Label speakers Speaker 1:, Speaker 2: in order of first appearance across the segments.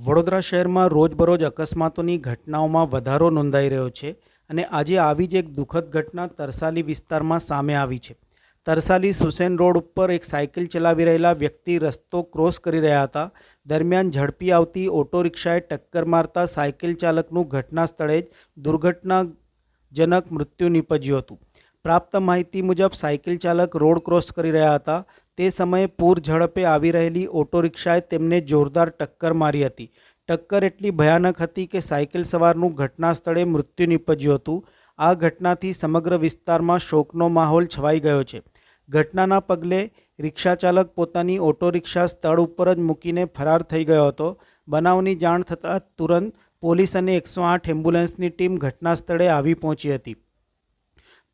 Speaker 1: વડોદરા શહેરમાં રોજબરોજ અકસ્માતોની ઘટનાઓમાં વધારો નોંધાઈ રહ્યો છે અને આજે આવી જ એક દુઃખદ ઘટના તરસાલી વિસ્તારમાં સામે આવી છે. તરસાલી સુસેન રોડ ઉપર એક સાયકલ ચલાવી રહેલા વ્યક્તિ રસ્તો ક્રોસ કરી રહ્યા હતા. દરમિયાન ઝડપી આવતી ઓટો રિક્ષાએ ટક્કર મારતા સાયકલ ચાલકનું ઘટના સ્થળે જ દુર્ઘટનાજનક મૃત્યુ નીપજ્યું હતું. પ્રાપ્ત માહિતી મુજબ સાયકલ ચાલક રોડ ક્રોસ કરી રહ્યા હતા. તે સમયે પૂર ઝડપે આવી રહેલી ઓટો રિક્ષાએ તેમને જોરદાર ટક્કર મારી હતી. ટક્કર એટલી ભયાનક હતી કે સાયકલ સવારનું ઘટના સ્થળે મૃત્યુ નીપજ્યું હતું. આ ઘટનાથી સમગ્ર વિસ્તારમાં શોકનો માહોલ છવાઈ ગયો છે. ઘટનાના પગલે રિક્ષા ચાલક પોતાની ઓટો રિક્ષા સ્થળ ઉપર જ મૂકીને ફરાર થઈ ગયો હતો. બનાવની જાણ થતાં તુરંત પોલીસ અને 108 એમ્બ્યુલન્સની ટીમ ઘટના સ્થળે આવી પહોંચી હતી.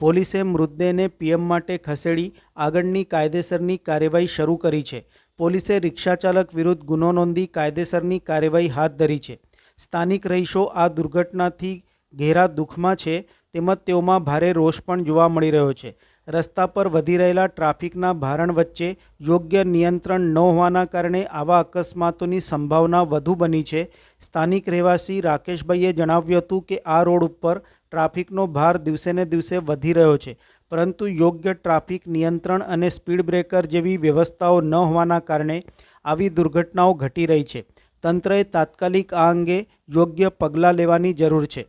Speaker 1: પોલીસે મૃતદેહને પીએમ માટે ખસેડી આગળની કાયદેસરની કાર્યવાહી શરૂ કરી છે. પોલીસે રિક્ષા ચાલક વિરુદ્ધ ગુનો નોંધી કાયદેસરની કાર્યવાહી હાથ ધરી છે. સ્થાનિક રહીશો આ દુર્ઘટનાથી ઘેરા દુઃખમાં છે, તેમજ તેઓમાં ભારે રોષ પણ જોવા મળી રહ્યો છે. રસ્તા પર વધી રહેલા ટ્રાફિકના ભારણ વચ્ચે યોગ્ય નિયંત્રણ ન હોવાના કારણે આવા અકસ્માતોની સંભાવના વધુ બની છે. સ્થાનિક રહેવાસી રાકેશભાઈએ જણાવ્યું હતું કે આ રોડ ઉપર ટ્રાફિકનો ભાર દિવસે ને દિવસે વધી રહ્યો છે, પરંતુ યોગ્ય ટ્રાફિક નિયંત્રણ અને સ્પીડ બ્રેકર જેવી વ્યવસ્થાઓ ન હોવાના કારણે આવી દુર્ઘટનાઓ ઘટી રહી છે. તંત્રએ તાત્કાલિક આ અંગે યોગ્ય પગલાં લેવાની જરૂર છે.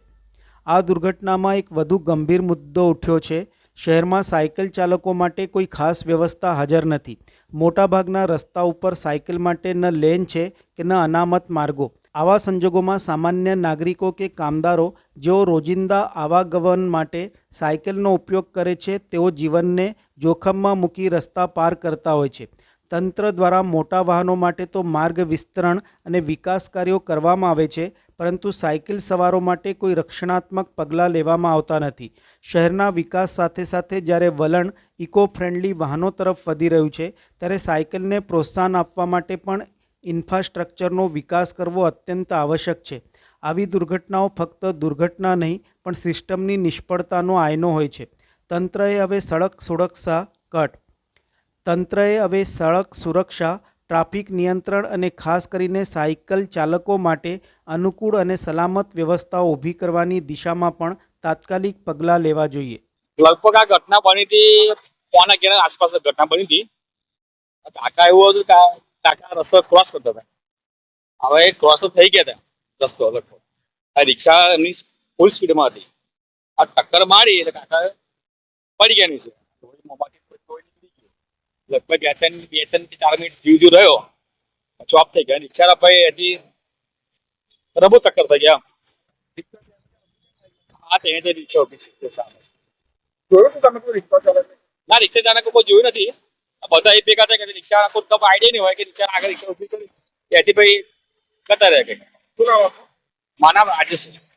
Speaker 1: આ દુર્ઘટનામાં એક વધુ ગંભીર મુદ્દો ઉઠ્યો છે. શહેરમાં સાયકલ ચાલકો માટે કોઈ ખાસ વ્યવસ્થા હાજર નથી. મોટાભાગના રસ્તા ઉપર સાયકલ માટે ન લેન છે કે ન અનામત માર્ગો. આવા સંજોગોમાં સામાન્ય નાગરિકો કે કામદારો જેઓ રોજિંદા આવાગમન માટે સાયકલનો ઉપયોગ કરે છે, તેઓ જીવનને જોખમમાં મૂકી રસ્તા પાર કરતા હોય છે. તંત્ર દ્વારા મોટા વાહનો માટે તો માર્ગ વિસ્તરણ અને વિકાસ કાર્યો કરવામાં આવે છે, પરંતુ સાયકલ સવારો માટે કોઈ રક્ષણાત્મક પગલાં લેવામાં આવતા નથી. શહેરના વિકાસ સાથે સાથે જ્યારે વલણ ઇકો ફ્રેન્ડલી વાહનો તરફ વધી રહ્યું છે, ત્યારે સાયકલને પ્રોત્સાહન આપવા માટે પણ ઇન્ફ્રાસ્ટ્રક્ચરનો વિકાસ કરવો અત્યંત આવશ્યક છે. આવી દુર્ઘટનાઓ ફક્ત દુર્ઘટના નહીં, પણ સિસ્ટમની નિષ્ફળતાનો આયનો હોય છે. તંત્રએ હવે સડક સુરક્ષા, ટ્રાફિક નિયંત્રણ અને ખાસ કરીને સાયકલ ચાલકો માટે અનુકૂળ અને સલામત વ્યવસ્થાઓ ઊભી કરવાની દિશામાં પણ તાત્કાલિક પગલાં લેવા જોઈએ.
Speaker 2: લગભગ આ ઘટના બની હતી 11:15 આસપાસ ઘટના બની હતી. કાકા એવું હતું કે કાકા રસ્તો ક્રોસ કરતા હતા. હવે ક્રોસ તો થઈ ગયા હતા રસ્તો લગભગ. આ રિક્ષા એમની ફૂલ સ્પીડમાં હતી. આ ટક્કર મારી એટલે કાકા પડી ગયા નીચે. લગભગ 2-3 કે 4 મિનિટ જીવ રહ્યો, ચોપ થઈ ગયા. રિક્ષા ભાઈ હજી રબો ટક્કર થઈ ગયા. હા, તે રિક્ષા ઉભી છે સામે.
Speaker 3: જોયું શું તમે કોઈ રિક્ષા ચાલક?
Speaker 2: ના, રિક્ષા ચાલક કોઈ જોયું નથી. બધા એ ભેગા થાય કે રિક્ષા કોઈ તમને આઈડિયા નહીં હોય કે રિક્ષા આગળ રિક્ષા ઉભી કરી ત્યાંથી ભાઈ કરતા રહે.
Speaker 3: શું નામ આપનું?
Speaker 2: મારા નામ રાજેશ.